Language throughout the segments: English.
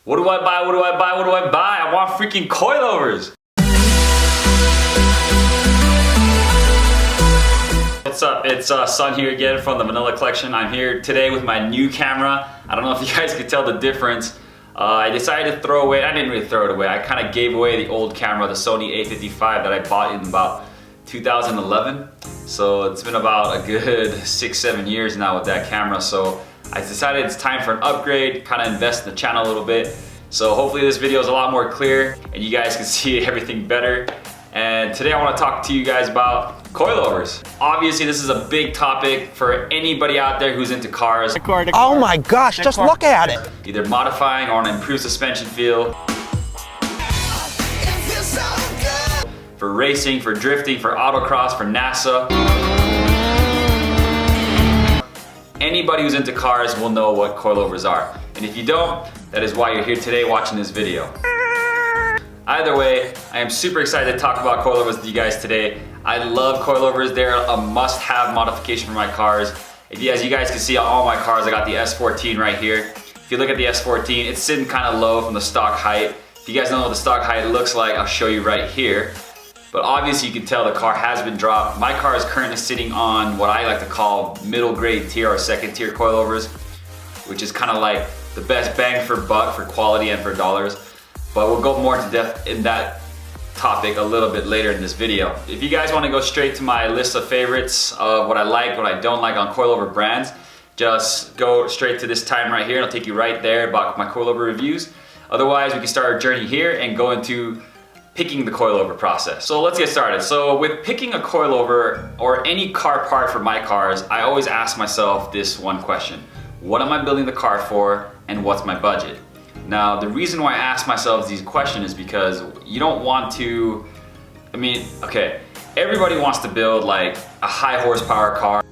What do I buy? What do I buy? What do I buy? I want freaking coilovers. What's up? It's Sun here again from the Vanilla Collection. I'm here today with my new camera. I don't know if you guys could tell the difference. I decided to throw away, I didn't really throw it away, I kind of gave away the old camera, the Sony A55 that I bought in about 2011. So it's been about a good 6-7 years now with that camera. So I decided it's time for an upgrade, kind of invest in the channel a little bit. So hopefully this video is a lot more clear and you guys can see everything better. And today I want to talk to you guys about coilovers. Obviously this is a big topic for anybody out there who's into cars. Oh my gosh, just look at it. Either modifying or an improved suspension feel. For racing, for drifting, for autocross, for NASA. Anybody who's into cars will know what coilovers are. And if you don't, that is why you're here today watching this video. Either way, I am super excited to talk about coilovers with you guys today. I love coilovers. They're a must-have modification for my cars. As you guys can see on all my cars, I got the S14 right here. If you look at the S14, it's sitting kind of low from the stock height. If you guys don't know what the stock height looks like, I'll show you right here. But obviously you can tell the car has been dropped. My car is currently sitting on what I like to call middle grade tier or second tier coilovers, which is kind of like the best bang for buck for quality and for dollars. But we'll go more into depth in that topic a little bit later in this video. If you guys want to go straight to my list of favorites of what I like, what I don't like on coilover brands, just go straight to this time right here and I'll take you right there about my coilover reviews. Otherwise, we can start our journey here and go into picking the coilover process. So let's get started. So with picking a coilover or any car part for my cars, I always ask myself this one question. What am I building the car for and what's my budget? Now, the reason why I ask myself these questions is because you don't want to, okay, everybody wants to build like a high horsepower car,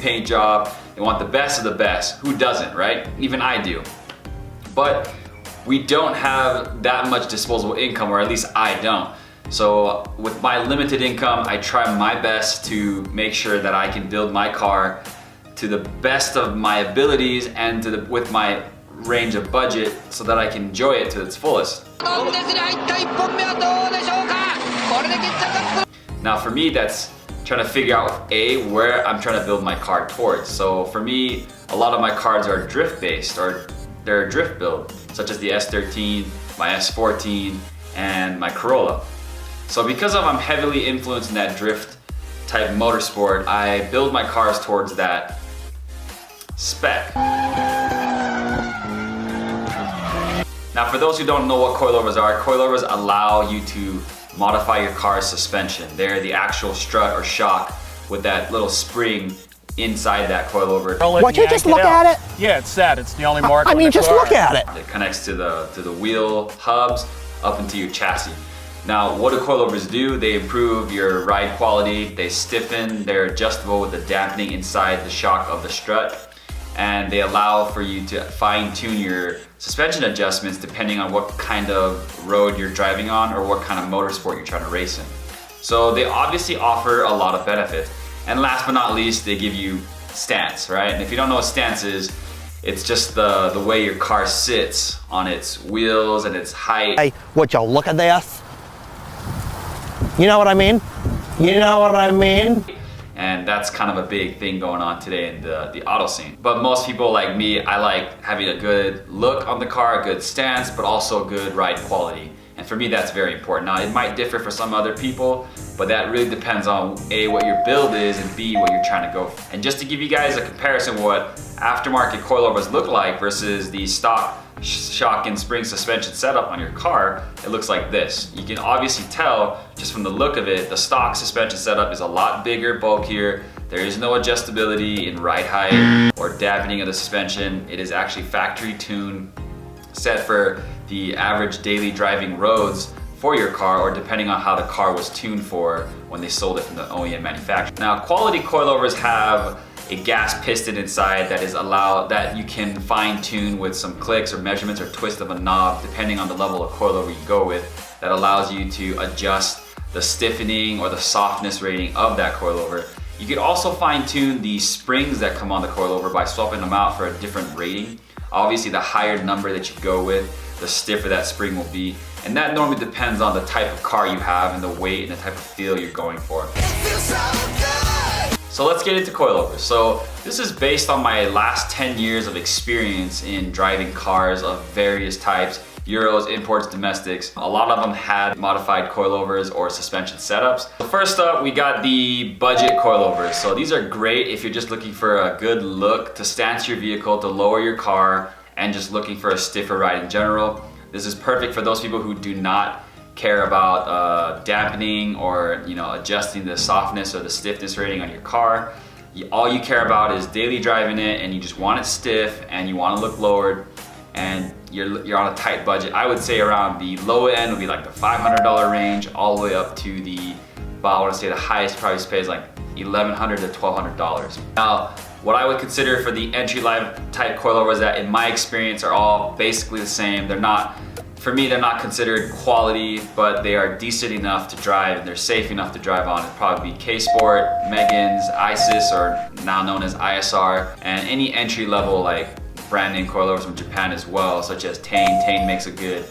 paint job, they want the best of the best. Who doesn't, right? Even I do. But we don't have that much disposable income, or at least I don't. So with my limited income, I try my best to make sure that I can build my car to the best of my abilities and with my range of budget so that I can enjoy it to its fullest. Now for me, that's trying to figure out where I'm trying to build my car towards. So for me, a lot of my cars are drift based, or they're a drift build, such as the S13, my S14, and my Corolla. So because I'm heavily influenced in that drift type motorsport, I build my cars towards that spec. Now for those who don't know what coilovers allow you to modify your car's suspension. They're the actual strut or shock with that little spring inside that coilover. Why don't you just look at it? Yeah, it's sad. It's the only mark. Just look at it. It connects to the wheel hubs up into your chassis. Now, what do coilovers do? They improve your ride quality, they stiffen, they're adjustable with the dampening inside the shock of the strut, and they allow for you to fine-tune your suspension adjustments depending on what kind of road you're driving on or what kind of motorsport you're trying to race in. So they obviously offer a lot of benefits. And last but not least, they give you stance, right? And if you don't know what stance is, it's just the way your car sits on its wheels and its height. Hey, would you look at this? You know what I mean? You know what I mean? And that's kind of a big thing going on today in the auto scene. But most people like me, I like having a good look on the car, a good stance, but also good ride quality. And for me, that's very important. Now, it might differ for some other people, but that really depends on A, what your build is, and B, what you're trying to go for. And just to give you guys a comparison of what aftermarket coilovers look like versus the stock shock and spring suspension setup on your car, it looks like this. You can obviously tell just from the look of it, the stock suspension setup is a lot bigger, bulkier. There is no adjustability in ride height or dampening of the suspension. It is actually factory tuned, set for the average daily driving roads for your car, or depending on how the car was tuned for when they sold it from the OEM manufacturer. Now, quality coilovers have a gas piston inside that you can fine tune with some clicks or measurements or twist of a knob depending on the level of coilover you go with, that allows you to adjust the stiffening or the softness rating of that coilover. You can also fine tune the springs that come on the coilover by swapping them out for a different rating Obviously, the higher number that you go with, the stiffer that spring will be. And that normally depends on the type of car you have and the weight and the type of feel you're going for. So let's get into coilovers. So this is based on my last 10 years of experience in driving cars of various types, Euros, imports, domestics. A lot of them had modified coilovers or suspension setups. First up, we got the budget coilovers. So these are great if you're just looking for a good look to stance your vehicle, to lower your car, and just looking for a stiffer ride in general. This is perfect for those people who do not care about dampening or adjusting the softness or the stiffness rating on your car. All you care about is daily driving it, and you just want it stiff and you want to look lowered, and you're on a tight budget. I would say around the low end would be like the $500 range, all the way up to the, I want to say the highest price pay is like $1,100 to $1,200. Now, what I would consider for the entry-level type coilovers that in my experience are all basically the same. They're not, for me, they're not considered quality, but they are decent enough to drive and they're safe enough to drive on. It'd probably be K-Sport, Megan's, ISIS, or now known as ISR, and any entry-level like brand name coilovers from Japan as well, such as Tane. Tane makes a good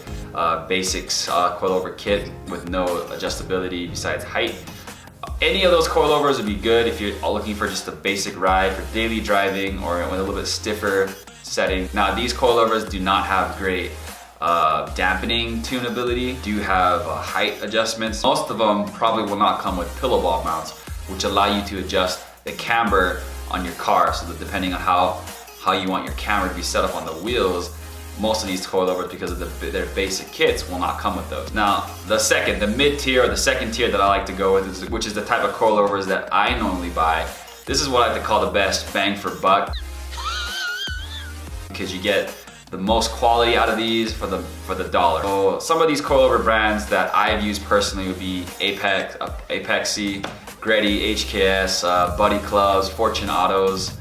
basics coilover kit with no adjustability besides height. Any of those coilovers would be good if you're looking for just a basic ride for daily driving or with a little bit stiffer setting. Now, these coilovers do not have great dampening tunability, do have height adjustments. Most of them probably will not come with pillow ball mounts, which allow you to adjust the camber on your car, so that depending on how you want your camber to be set up on the wheels, most of these coilovers, because of their basic kits, will not come with those. Now, the mid-tier or the second tier that I like to go with, which is the type of coilovers that I normally buy. This is what I like to call the best bang for buck, because you get the most quality out of these for the dollar. So some of these coilover brands that I've used personally would be Apex, Apexi, Greddy, HKS, Buddy Clubs, Fortune Autos,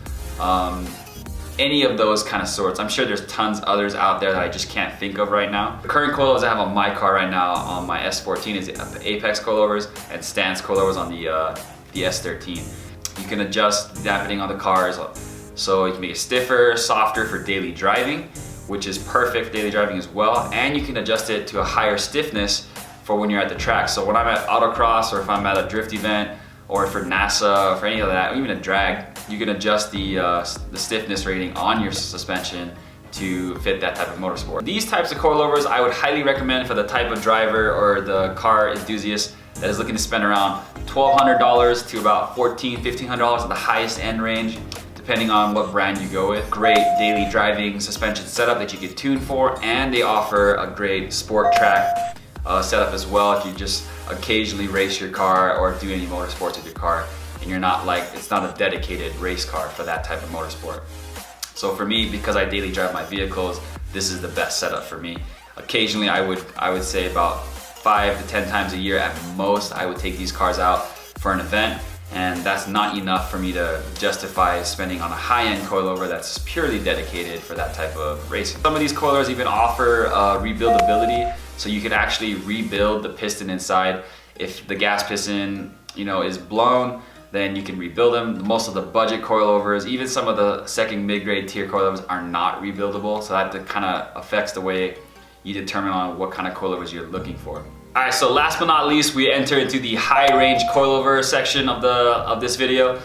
any of those kind of sorts. I'm sure there's tons others out there that I just can't think of right now. The current coilovers I have on my car right now on my S14 is the Apex coilovers and Stance coilovers on the S13. You can adjust dampening on the cars, so you can make it stiffer, softer for daily driving, which is perfect for daily driving as well, and you can adjust it to a higher stiffness for when you're at the track. So when I'm at autocross, or if I'm at a drift event, or for NASA, or for any of that, or even a drag, you can adjust the stiffness rating on your suspension to fit that type of motorsport. These types of coilovers I would highly recommend for the type of driver or the car enthusiast that is looking to spend around $1,200 to about $1,400, $1,500 at the highest end range, depending on what brand you go with. Great daily driving suspension setup that you can tune for, and they offer a great sport track setup as well if you just occasionally race your car or do any motorsports with your car, and you're not it's not a dedicated race car for that type of motorsport. So for me, because I daily drive my vehicles, this is the best setup for me. Occasionally I would say about 5 to 10 times a year at most, I would take these cars out for an event, and that's not enough for me to justify spending on a high-end coilover that's purely dedicated for that type of racing. Some of these coilovers even offer rebuildability, so you can actually rebuild the piston inside. If the gas piston, is blown, then you can rebuild them. Most of the budget coilovers, even some of the second mid-grade tier coilovers, are not rebuildable, so that kind of affects the way you determine on what kind of coilovers you're looking for. All right, so last but not least, we enter into the high range coilover section of this video.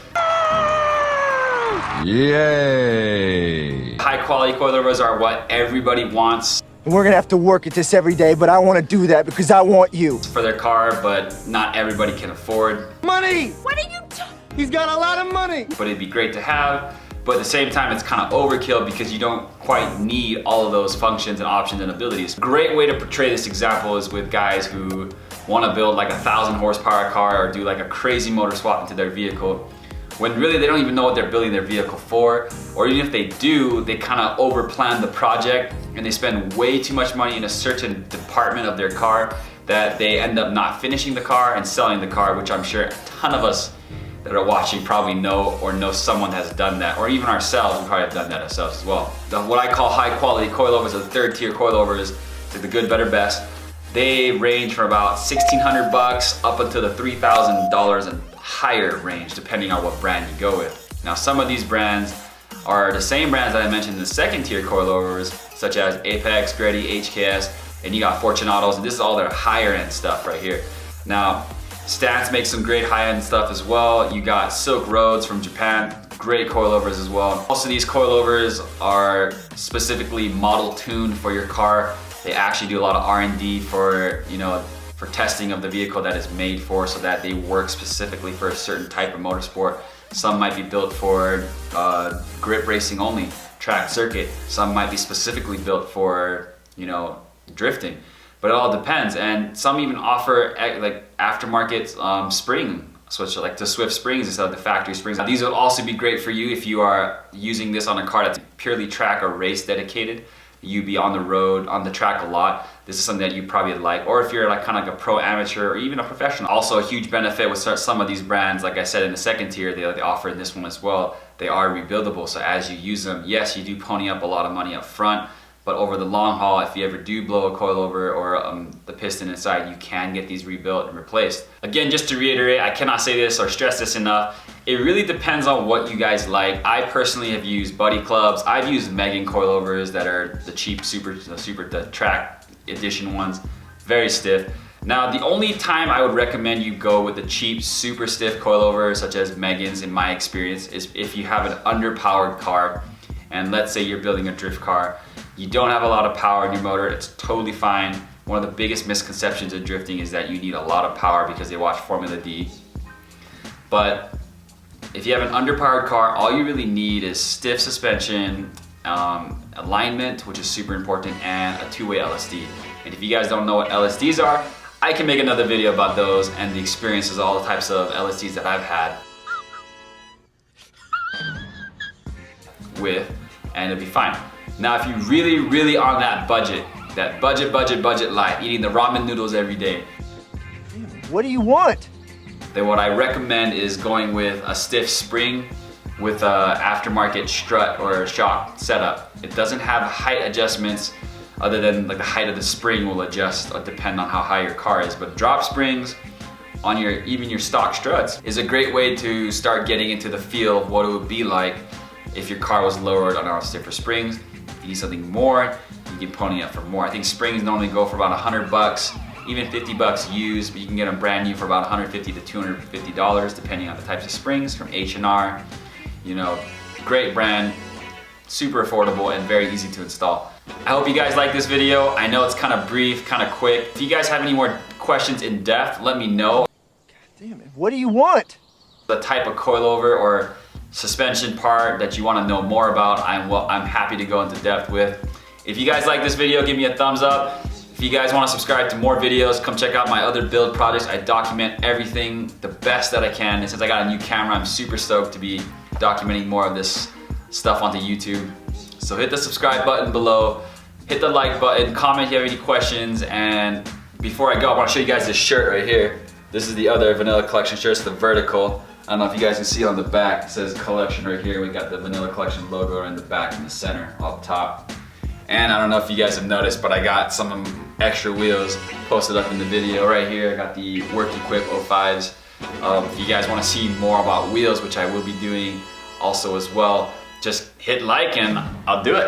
Yay! High quality coilovers are what everybody wants. And we're gonna have to work at this every day, but I wanna do that because I want you. For their car, but not everybody can afford. Money! What are you talking? He's got a lot of money. But it'd be great to have, but at the same time, it's kind of overkill because you don't quite need all of those functions and options and abilities. Great way to portray this example is with guys who wanna build like a 1,000 horsepower car or do like a crazy motor swap into their vehicle, when really they don't even know what they're building their vehicle for, or even if they do, they kind of overplan the project and they spend way too much money in a certain department of their car that they end up not finishing the car and selling the car, which I'm sure a ton of us that are watching probably know or know someone has done that, or even ourselves, we probably have done that ourselves as well. What I call high quality coilovers, the third tier coilovers, like the good, better, best, they range from about $1,600 up until the $3,000 and higher range, depending on what brand you go with. Now, some of these brands are the same brands that I mentioned in the second tier coilovers, such as Apex, Greddy, HKS, and you got Fortunatos, and this is all their higher end stuff right here. Now, Stance makes some great high-end stuff as well. You got Silk Roads from Japan, great coilovers as well. Most of these coilovers are specifically model tuned for your car. They actually do a lot of R&D for, for testing of the vehicle that it's made for, so that they work specifically for a certain type of motorsport. Some might be built for grip racing only, track circuit. Some might be specifically built for, drifting. But it all depends, and some even offer like aftermarket spring switch, like the Swift springs instead of the factory springs. Now, these will also be great for you if you are using this on a car that's purely track or race dedicated. You be on the road, on the track a lot. This is something that you probably like, or if you're like kind of like a pro amateur or even a professional. Also a huge benefit with some of these brands, like I said in the second tier, they offer in this one as well. They are rebuildable, so as you use them, yes, you do pony up a lot of money up front, but over the long haul, if you ever do blow a coilover or the piston inside, you can get these rebuilt and replaced. Again, just to reiterate, I cannot say this or stress this enough. It really depends on what you guys like. I personally have used Buddy Clubs. I've used Megan coilovers that are the cheap the track edition ones, very stiff. Now, the only time I would recommend you go with the cheap, super stiff coilovers, such as Megan's in my experience, is if you have an underpowered car, and let's say you're building a drift car, you don't have a lot of power in your motor, it's totally fine. One of the biggest misconceptions of drifting is that you need a lot of power because they watch Formula D. But if you have an underpowered car, all you really need is stiff suspension, alignment, which is super important, and a two-way LSD. And if you guys don't know what LSDs are, I can make another video about those and the experiences, all the types of LSDs that I've had with, and it'll be fine. Now, if you really on that budget light, eating the ramen noodles every day, What do you want? then what I recommend is going with a stiff spring with a aftermarket strut or shock setup. It doesn't have height adjustments other than like the height of the spring will adjust or depend on how high your car is. But drop springs on even your stock struts is a great way to start getting into the feel of what it would be like if your car was lowered on our stiffer springs. If you need something more, you can pony up for more. I think springs normally go for about $100, even $50 used, but you can get them brand new for about $150 to $250 depending on the types of springs from H&R. Great brand, super affordable and very easy to install. I hope you guys like this video. I know it's kind of brief, kind of quick. If you guys have any more questions in depth, let me know. God damn it, what do you want? The type of coilover or suspension part that you want to know more about, I'm happy to go into depth with. If you guys like this video, give me a thumbs up. If you guys want to subscribe to more videos, come check out my other build projects. I document everything the best that I can. And since I got a new camera, I'm super stoked to be documenting more of this stuff onto YouTube. So hit the subscribe button below, hit the like button, comment if you have any questions, and before I go, I want to show you guys this shirt right here. This is the other Vanilla Collection shirt, it's the vertical. I don't know if you guys can see it on the back. It says collection right here. We got the Vanilla Collection logo in the back in the center, up top. And I don't know if you guys have noticed, but I got some extra wheels posted up in the video right here. I got the Work Equip 05s. If you guys want to see more about wheels, which I will be doing also as well, just hit like and I'll do it.